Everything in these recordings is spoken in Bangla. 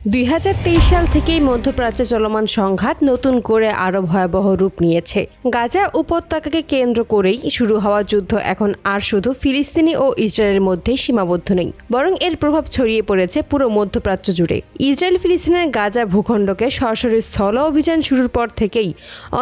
2023 সাল থেকেই মধ্যপ্রাচ্যে চলমান সংঘাত নতুন করে আরও ভয়াবহ রূপ নিয়েছে। গাজা উপত্যকাকে কেন্দ্র করেই শুরু হওয়া যুদ্ধ এখন আর শুধু ফিলিস্তিনি ও ইসরায়েলের মধ্যেই সীমাবদ্ধ নেই, বরং এর প্রভাব ছড়িয়ে পড়েছে পুরো মধ্যপ্রাচ্য জুড়ে। ইসরায়েল ফিলিস্তিনের গাজা ভূখণ্ডকে সরাসরি স্থল অভিযান শুরুর পর থেকেই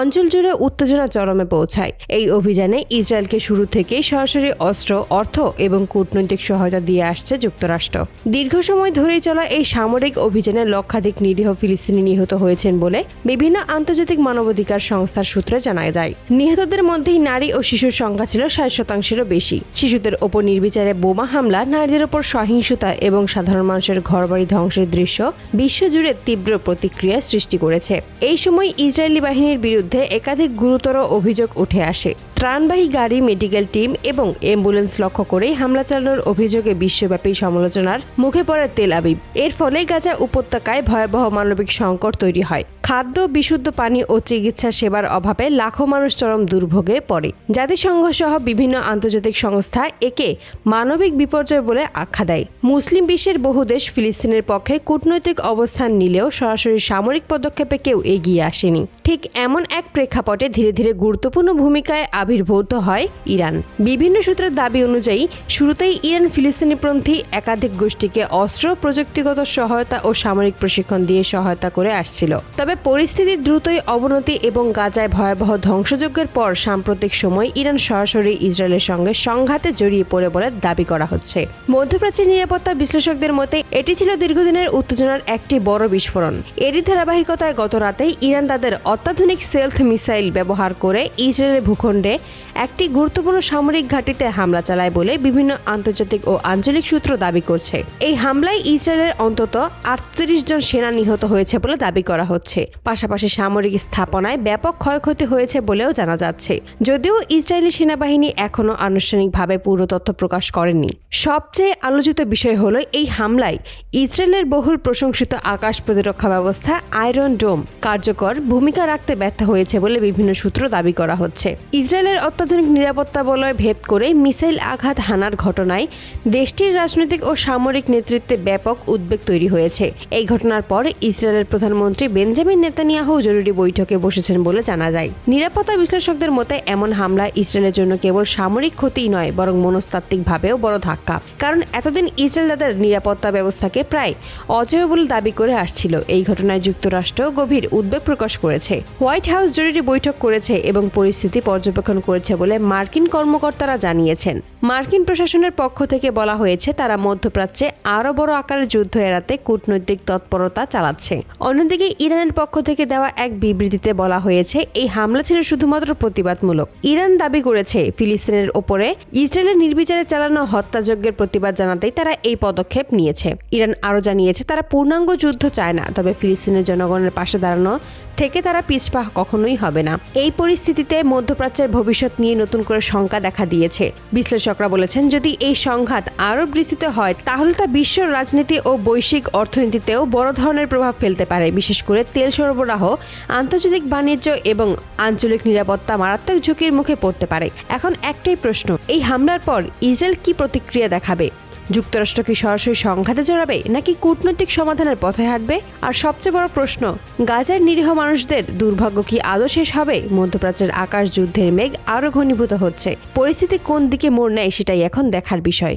অঞ্চল জুড়ে উত্তেজনা চরমে পৌঁছায়। এই অভিযানে ইসরায়েলকে শুরু থেকেই সরাসরি অস্ত্র, অর্থ এবং কূটনৈতিক সহায়তা দিয়ে আসছে যুক্তরাষ্ট্র। দীর্ঘ সময় ধরেই চলা এই সামরিক অভিযানে লক্ষাধিক নিরীহ ফিলিস্তিনি নিহত হয়েছেন বলে বিভিন্ন আন্তর্জাতিক মানবাধিকার সংস্থার সূত্রে জানা যায়। নিহতদের মধ্যেই নারী ও শিশুর সংখ্যা ছিল 60%-এরও বেশি। শিশুদের ওপর নির্বিচারে বোমা হামলা, নারীদের ওপর সহিংসতা এবং সাধারণ মানুষের ঘরবাড়ি ধ্বংসের দৃশ্য বিশ্বজুড়ে তীব্র প্রতিক্রিয়া সৃষ্টি করেছে। এই সময় ইসরায়েলি বাহিনীর বিরুদ্ধে একাধিক গুরুতর অভিযোগ উঠে আসে। ত্রাণবাহী গাড়ি, মেডিকেল টিম এবং অ্যাম্বুলেন্স লক্ষ্য করেই হামলা চালানোর অভিযোগে বিশ্বব্যাপী সমালোচনার মুখে পড়ে তেল আবিব। এর ফলে গাজা উপত্যকায় ভয়াবহ মানবিক সংকট তৈরি হয়। খাদ্য, বিশুদ্ধ পানি ও চিকিৎসা সেবার অভাবে লাখো মানুষ চরম দুর্ভোগে পড়ে। জাতিসংঘ সহ বিভিন্ন আন্তর্জাতিক সংস্থা একে মানবিক বিপর্যয় বলে আখ্যা দেয়। মুসলিম বিশ্বের বহু দেশ ফিলিস্তিনের পক্ষে কূটনৈতিক অবস্থান নিলেও সরাসরি সামরিক পদক্ষেপে কেউ এগিয়ে আসেনি। ঠিক এমন এক প্রেক্ষাপটে ধীরে ধীরে গুরুত্বপূর্ণ ভূমিকায় আবির্ভূত হয় ইরান। বিভিন্ন সূত্রের দাবি অনুযায়ী শুরুতেই ইরান ফিলিস্তিনিপন্থী একাধিক গোষ্ঠীকে অস্ত্র, প্রযুক্তিগত সহায়তা ও সামরিক প্রশিক্ষণ দিয়ে সহায়তা করে আসছিল। তবে পরিস্থিতির দ্রুতই অবনতি এবং গাজায় ভয়াবহ ধ্বংসযজ্ঞের পর সাম্প্রতিক সময় ইরান সরাসরি ইসরায়েলের সঙ্গে সংঘাতে জড়িয়ে পড়ে বলে দাবি করা হচ্ছে। মধ্যপ্রাচ্যের নিরাপত্তা বিশ্লেষকদের মতে এটি ছিল দীর্ঘদিনের উত্তেজনার একটি বড় বিস্ফোরণ। এরই ধারাবাহিকতায় গত রাতেই ইরান তাদের অত্যাধুনিক স্টেলথ মিসাইল ব্যবহার করে ইসরায়েলের ভূখণ্ডে একটি গুরুত্বপূর্ণ সামরিক ঘাঁটিতে হামলা চালায় বলে বিভিন্ন আন্তর্জাতিক ও আঞ্চলিক সূত্র দাবি করছে। এই হামলায় ইসরায়েলের অন্তত 38 জন সেনা নিহত হয়েছে বলে দাবি করা হচ্ছে। পাশাপাশি সামরিক স্থাপনায় ব্যাপক ক্ষয়ক্ষতি হয়েছে বলেও জানা যাচ্ছে। যদিও ইসরায়েলি সেনাবাহিনী এখনও আনুষ্ঠানিকভাবে পুরো তথ্য প্রকাশ করেনি। সবচেয়ে আলোচিত বিষয় হলো এই হামলায় ইসরায়েলের বহুল প্রশংসিত আকাশ প্রতিরক্ষা ব্যবস্থা আয়রন ডোম কার্যকর ভূমিকা রাখতে ব্যর্থ হয়েছে বলে বিভিন্ন সূত্র দাবি করা হচ্ছে। ইসরায়েলের অত্যাধুনিক নিরাপত্তা বলয় ভেদ করে মিসাইল আঘাত হানার ঘটনায় দেশটির রাজনৈতিক ও সামরিক নেতৃত্বে ব্যাপক উদ্বেগ তৈরি হয়েছে। এই ঘটনার পর ইসরায়েলের প্রধানমন্ত্রী বেঞ্জামিন নেতানিয়াহু জরুরি বৈঠকে বসেছেন বলে জানা যায়। নিরাপত্তা বিশ্লেষকদের মতে এমন হামলা ইসরায়েলের জন্য কেবল সামরিক ক্ষতিই নয়, বরং মনস্তাত্ত্বিকভাবেও বড় ধাক্কা। কারণ এতদিন ইসরায়েল তাদের নিরাপত্তা ব্যবস্থাকে প্রায় অজেয় বলে দাবি করে আসছিল। এই ঘটনায় যুক্তরাষ্ট্র গভীর উদ্বেগ প্রকাশ করেছে। হোয়াইট হাউস জরুরি বৈঠক করেছে এবং পরিস্থিতি পর্যবেক্ষণ করেছে বলে মার্কিন কর্মকর্তারা জানিয়েছেন। মার্কিন প্রশাসনের পক্ষ থেকে বলা হয়েছে তারা মধ্যপ্রাচ্যে আরও বড় আকারের যুদ্ধ এড়াতে কূটনৈতিক তৎপরতা চালাচ্ছে। অন্যদিকে ইরানের পক্ষ থেকে দেওয়া এক বিবৃতিতে বলা হয়েছে এই হামলা ছিল শুধুমাত্র প্রতিবাদমূলক। ইরান দাবি করেছে ফিলিস্তিনের ওপরে ইসরায়েলের নির্বিচারে চালানো হত্যাযজ্ঞের প্রতিবাদ জানাতেই তারা এই পদক্ষেপ নিয়েছে। ইরান আরও জানিয়েছে তারা পূর্ণাঙ্গ যুদ্ধ চায় না, তবে ফিলিস্তিনের জনগণের পাশে দাঁড়ানো থেকে তারা পিছপা কখনোই হবে না। এই পরিস্থিতিতে মধ্যপ্রাচ্যের ভবিষ্যৎ নিয়ে নতুন করে শঙ্কা দেখা দিয়েছে। বিশ্লেষকরা বলেছেন যদি এই সংঘাত আরও বিস্তৃত হয় তাহলে তা বিশ্ব রাজনীতি ও বৈশ্বিক অর্থনীতিতেও বড় ধরনের প্রভাব ফেলতে পারে। বিশেষ করে তেল সরবরাহ, আন্তর্জাতিক বাণিজ্য এবং আঞ্চলিক নিরাপত্তা মারাত্মক ঝুঁকির মুখে পড়তে পারে। এখন একটাই প্রশ্ন, এই হামলার পর ইসরায়েল কি প্রতিক্রিয়া দেখাবে? যুক্তরাষ্ট্র কি সরাসরি সংঘাতে জড়াবে নাকি কূটনৈতিক সমাধানের পথে হাঁটবে? আর সবচেয়ে বড় প্রশ্ন, গাজার নিরীহ মানুষদের দুর্ভাগ্য কি আদৌ শেষ হবে? মধ্যপ্রাচ্যের আকাশ যুদ্ধের মেঘ আরও ঘনীভূত হচ্ছে। পরিস্থিতি কোন দিকে মোড় নেয় সেটাই এখন দেখার বিষয়।